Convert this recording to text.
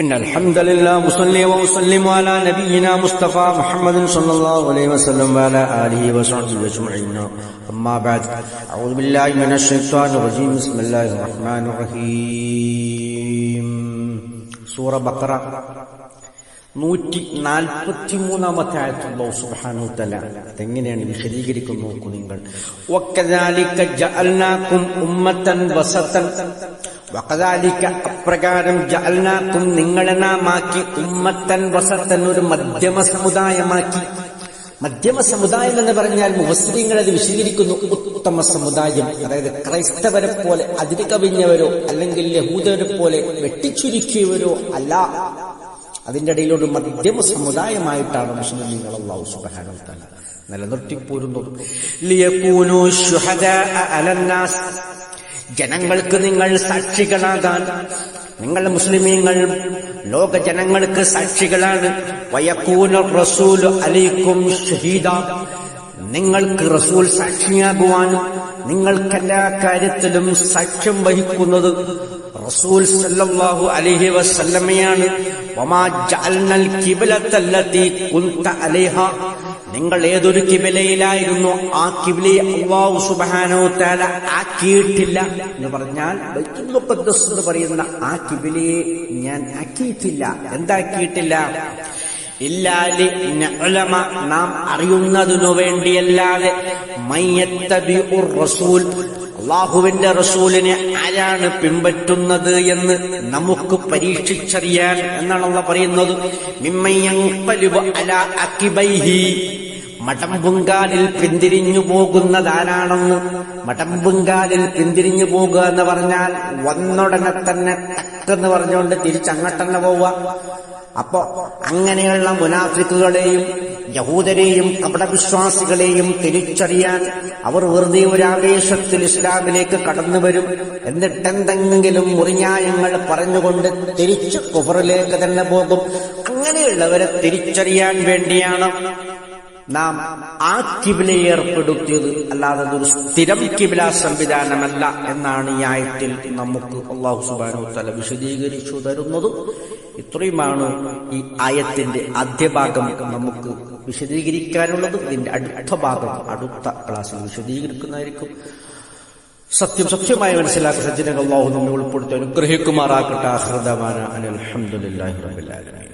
إن الحمد لله وصلي وسلم على نبينا مصطفى محمد صلى الله عليه وسلم وعلى آله وصحبه أجمعين أما بعد أعوذ بالله من الشيطان الرجيم بسم الله الرحمن الرحيم സൂറ ബഖറ 143 ആയത്ത് അല്ലാഹു സുബ്ഹാനഹു വ തആല അതെങ്ങനെയാണ് വിശദീകരിക്കുന്നു നോക്കൂ നിങ്ങൾ. വകദാലിക ജഅൽനാകും ഉമ്മത്തൻ വസതൻ, വകദാലിക അപ്രകാരം ജഅൽനാകും നിങ്ങളെ നാം ആക്കി ഉമ്മത്തൻ വസതൻ ഒരു മധ്യമ സമുദായമാക്കി. മധ്യമ സമുദായം എന്ന് പറഞ്ഞാൽ മുഫസ്സിരീങ്ങൾ അത് വിശദീകരിക്കുന്നു ഉത്തമ സമുദായം, അതായത് ക്രൈസ്തവരെ പോലെ അതിര് കവിഞ്ഞവരോ അല്ലെങ്കിൽ യഹൂദരെ പോലെ വെട്ടിച്ചുരുക്കിയവരോ അല്ല, അതിന്റെ ഇടയിലൊരു മധ്യമ സമുദായമായിട്ടാണ് മുസ്ലിമീങ്ങൾ അല്ലാഹു സുബ്ഹാനഹു വ തആല നിലനിർത്തിപ്പോരുന്നത്. ലിയകൂനു ശുഹദാഅ അലന്നാസ്, ജനങ്ങൾക്ക് നിങ്ങൾ സാക്ഷികളാകാൻ. നിങ്ങൾ മുസ്ലിമീങ്ങൾ ലോക ജനങ്ങൾക്ക് സാക്ഷികളാണ്. വയകൂന റസൂലു അലൈക്കും ഷഹീദ, നിങ്ങൾക്ക് റസൂൽ സാക്ഷിയാകുവാനും നിങ്ങൾക്കെല്ലാ കാര്യത്തിലും സാക്ഷ്യം വഹിക്കുന്നത് റസൂൽ സല്ലല്ലാഹു അലൈഹി വസല്ലമയാണ്. വമാ ജഅൽനൽ ഖിബ്ലത്തല്ലതി കുൻത അലൈഹ, നിങ്ങൾ ഏതൊരു കിബിലയിലായിരുന്നു ആ കിബിലയെ അല്ലാഹു സുബ്ഹാനഹു വ തആല ആക്കിയിട്ടില്ല എന്ന് പറഞ്ഞാൽ ബൈത്തുൽ മുഖദ്ദസ് എന്ന് പറയുന്ന ആ കിബിലയെ ഞാൻ ആക്കിയിട്ടില്ല. എന്താക്കിയിട്ടില്ല? ഇല്ലാ ലിനഅലമ, നാം അറിയുന്നതിനു വേണ്ടിയല്ലാതെ മയ്യത്തബിഉർ റസൂൽ, അല്ലാഹുവിന്റെ റസൂലിനെ ആരാണ് പിൻപറ്റുന്നത് എന്ന് നമുക്ക് പരീക്ഷിച്ചറിയാൻ എന്നാണ് അല്ലാഹു പറയുന്നത്. മിമ്മയൻഖലിബു അലാ അഖിബൈഹി, മടമ്പുങ്കാലിൽ പിന്തിരിഞ്ഞു പോകുന്നതാരാണെന്ന്. മടമ്പുങ്കാലിൽ പിന്തിരിഞ്ഞു പോകുക എന്ന് പറഞ്ഞാൽ വന്നുടനെ തന്നെ ടക്കെന്ന് പറഞ്ഞുകൊണ്ട് തിരിച്ചങ്ങോട്ടന്നെ പോവുക. അപ്പോ അങ്ങനെയുള്ള മുനാഫിക്കുകളെയും യഹൂദരെയും കപടവിശ്വാസികളെയും തിരിച്ചറിയാൻ അവർ വെറുതെ ഒരു ആവേശത്തിൽ ഇസ്ലാമിലേക്ക് കടന്നു വരും. എന്നിട്ടെന്തെങ്കിലും മുറിഞ്ഞായങ്ങൾ പറഞ്ഞുകൊണ്ട് തിരിച്ച് കുഫറിലേക്ക് തന്നെ പോകും. അങ്ങനെയുള്ളവരെ തിരിച്ചറിയാൻ വേണ്ടിയാണ് നാം ആ കിബിലയെ ഏർപ്പെടുത്തിയത്, അല്ലാതെ അതൊരു സ്ഥിരം കിബില സംവിധാനമല്ല എന്നാണ് ഈ ആയത്തിൽ നമുക്ക് അല്ലാഹു സുബ്ഹാനഹു വ തആല വിശദീകരിച്ചു തരുന്നത്. ഇത്രയുമാണ് ഈ ആയത്തിന്റെ ആദ്യ ഭാഗം നമുക്ക് വിശദീകരിക്കാനുള്ളത്. ഇതിന്റെ അടുത്ത ഭാഗം അടുത്ത ക്ലാസ്സിൽ വിശദീകരിക്കുന്നതായിരിക്കും. സത്യമായി മനസ്സിലാക്കുന്ന സജ്ജനങ്ങൾ അല്ലാഹു നമ്മെ ഉൾപ്പെടുത്തി അനുഗ്രഹിക്കുമാറാകട്ടെ. ആഖിറു ദഅവാനാ അനിൽ ഹംദുലില്ലാഹി റബ്ബിൽ ആലമീൻ.